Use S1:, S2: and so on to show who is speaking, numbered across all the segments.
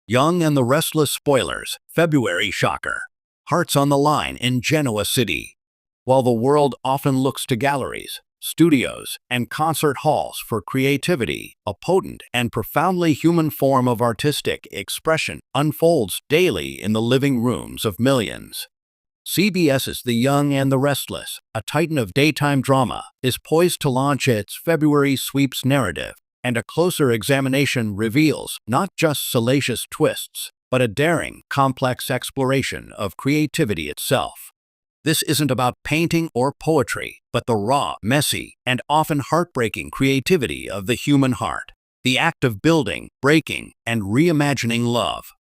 S1: Young and the Restless spoilers, February shocker. Hearts on the line in Genoa City. While the world often looks to galleries, studios, and concert halls for creativity, a potent and profoundly human form of artistic expression unfolds daily in the living rooms of millions. CBS's The Young and the Restless, a titan of daytime drama, is poised to launch its February sweeps narrative, and a closer examination reveals not just salacious twists, but a daring, complex exploration of creativity itself. This isn't about painting or poetry, but the raw, messy, and often heartbreaking creativity of the human heart, the act of building, breaking, and reimagining love.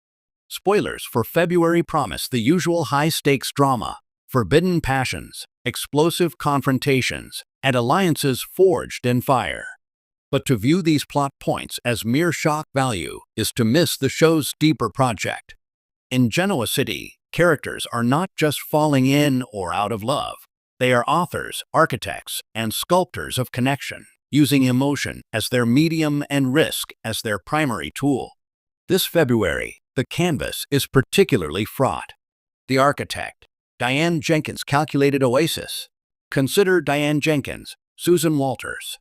S1: Spoilers for February promise the usual high-stakes drama, forbidden passions, explosive confrontations, and alliances forged in fire. But to view these plot points as mere shock value is to miss the show's deeper project. In Genoa City, characters are not just falling in or out of love. They are authors, architects, and sculptors of connection, using emotion as their medium and risk as their primary tool. This February, the canvas is particularly fraught. The architect, Diane Jenkins' calculated oasis. Consider Diane Jenkins, Susan Walters.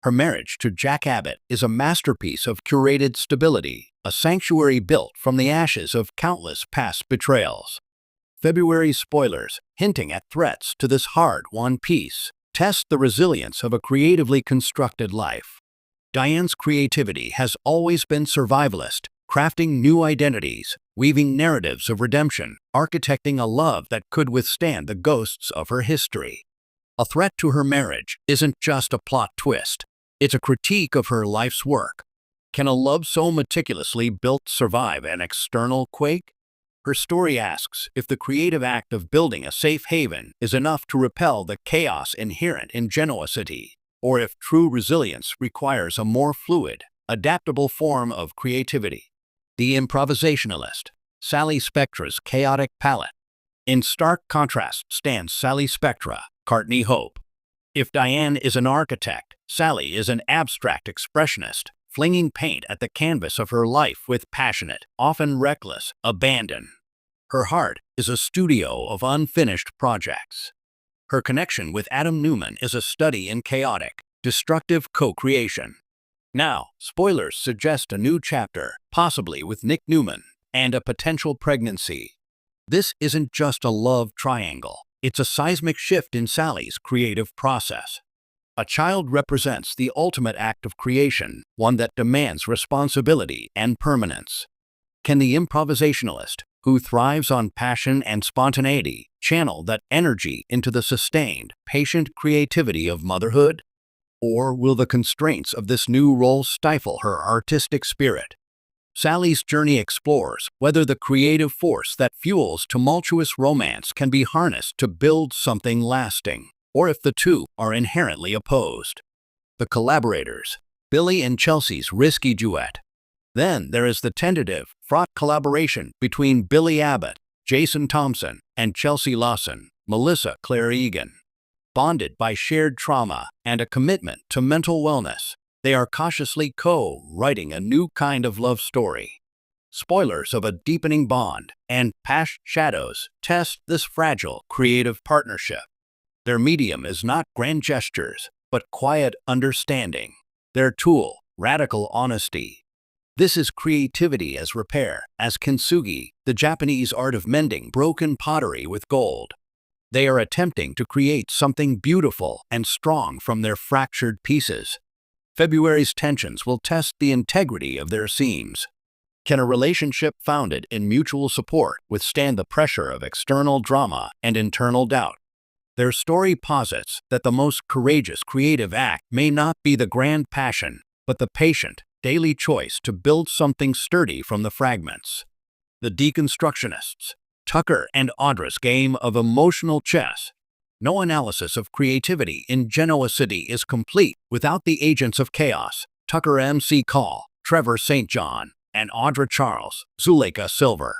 S1: Her marriage to Jack Abbott is a masterpiece of curated stability, a sanctuary built from the ashes of countless past betrayals. February spoilers, hinting at threats to this hard-won peace, test the resilience of a creatively constructed life. Diane's creativity has always been survivalist, crafting new identities, weaving narratives of redemption, architecting a love that could withstand the ghosts of her history. A threat to her marriage isn't just a plot twist. It's a critique of her life's work. Can a love so meticulously built survive an external quake? Her story asks if the creative act of building a safe haven is enough to repel the chaos inherent in Genoa City, or if true resilience requires a more fluid, adaptable form of creativity. The improvisationalist, Sally Spectra's chaotic palette. In stark contrast stands Sally Spectra, Courtney Hope. If Diane is an architect, Sally is an abstract expressionist, flinging paint at the canvas of her life with passionate, often reckless, abandon. Her heart is a studio of unfinished projects. Her connection with Adam Newman is a study in chaotic, destructive co-creation. Now, spoilers suggest a new chapter, possibly with Nick Newman, and a potential pregnancy. This isn't just a love triangle. It's a seismic shift in Sally's creative process. A child represents the ultimate act of creation, one that demands responsibility and permanence. Can the improvisationalist, who thrives on passion and spontaneity, channel that energy into the sustained, patient creativity of motherhood? Or will the constraints of this new role stifle her artistic spirit? Sally's journey explores whether the creative force that fuels tumultuous romance can be harnessed to build something lasting, or if the two are inherently opposed. The collaborators, Billy and Chelsea's risky duet. Then there is the tentative, fraught collaboration between Billy Abbott, Jason Thompson, and Chelsea Lawson, Melissa Claire Egan. Bonded by shared trauma and a commitment to mental wellness, they are cautiously co-writing a new kind of love story. Spoilers of a deepening bond and past shadows test this fragile, creative partnership. Their medium is not grand gestures, but quiet understanding. Their tool, radical honesty. This is creativity as repair, as kintsugi, the Japanese art of mending broken pottery with gold. They are attempting to create something beautiful and strong from their fractured pieces. February's tensions will test the integrity of their seams. Can a relationship founded in mutual support withstand the pressure of external drama and internal doubt? Their story posits that the most courageous creative act may not be the grand passion, but the patient, daily choice to build something sturdy from the fragments. The deconstructionists, Tucker and Audra's game of emotional chess. No analysis of creativity in Genoa City is complete without the agents of chaos, Tucker M.C. Call, Trevor St. John, and Audra Charles, Zuleika Silver.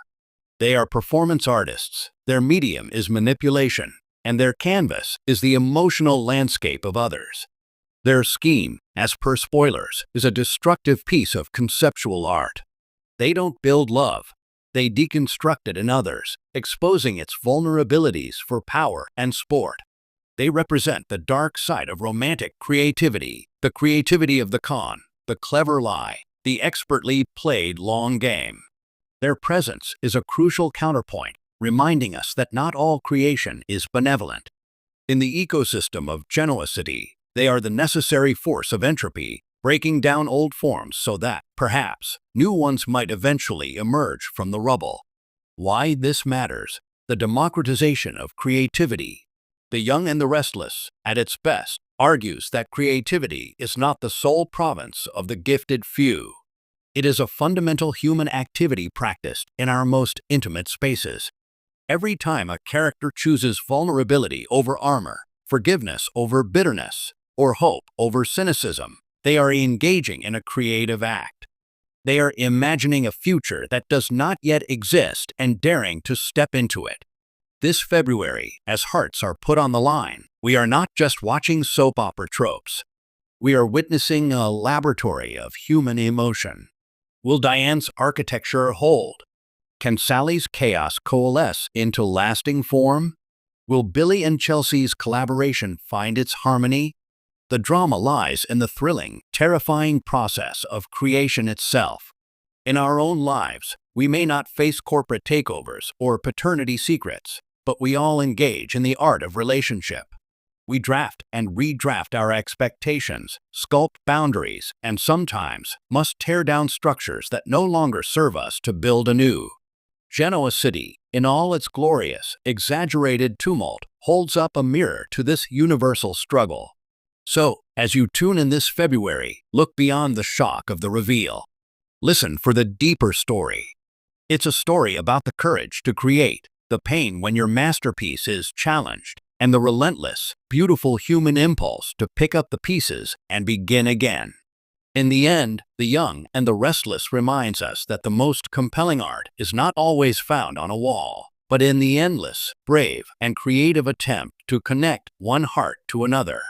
S1: They are performance artists, their medium is manipulation, and their canvas is the emotional landscape of others. Their scheme, as per spoilers, is a destructive piece of conceptual art. They don't build love. They deconstruct it in others, exposing its vulnerabilities for power and sport. They represent the dark side of romantic creativity, the creativity of the con, the clever lie, the expertly played long game. Their presence is a crucial counterpoint, reminding us that not all creation is benevolent. In the ecosystem of Genoa City, they are the necessary force of entropy, breaking down old forms so that, perhaps, new ones might eventually emerge from the rubble. Why this matters: the democratization of creativity. The Young and the Restless, at its best, argues that creativity is not the sole province of the gifted few. It is a fundamental human activity practiced in our most intimate spaces. Every time a character chooses vulnerability over armor, forgiveness over bitterness, or hope over cynicism, they are engaging in a creative act. They are imagining a future that does not yet exist and daring to step into it. This February, as hearts are put on the line, we are not just watching soap opera tropes. We are witnessing a laboratory of human emotion. Will Diane's architecture hold? Can Sally's chaos coalesce into lasting form? Will Billy and Chelsea's collaboration find its harmony? The drama lies in the thrilling, terrifying process of creation itself. In our own lives, we may not face corporate takeovers or paternity secrets, but we all engage in the art of relationship. We draft and redraft our expectations, sculpt boundaries, and sometimes must tear down structures that no longer serve us to build anew. Genoa City, in all its glorious, exaggerated tumult, holds up a mirror to this universal struggle. So, as you tune in this February, look beyond the shock of the reveal. Listen for the deeper story. It's a story about the courage to create, the pain when your masterpiece is challenged, and the relentless, beautiful human impulse to pick up the pieces and begin again. In the end, The Young and the Restless reminds us that the most compelling art is not always found on a wall, but in the endless, brave, and creative attempt to connect one heart to another.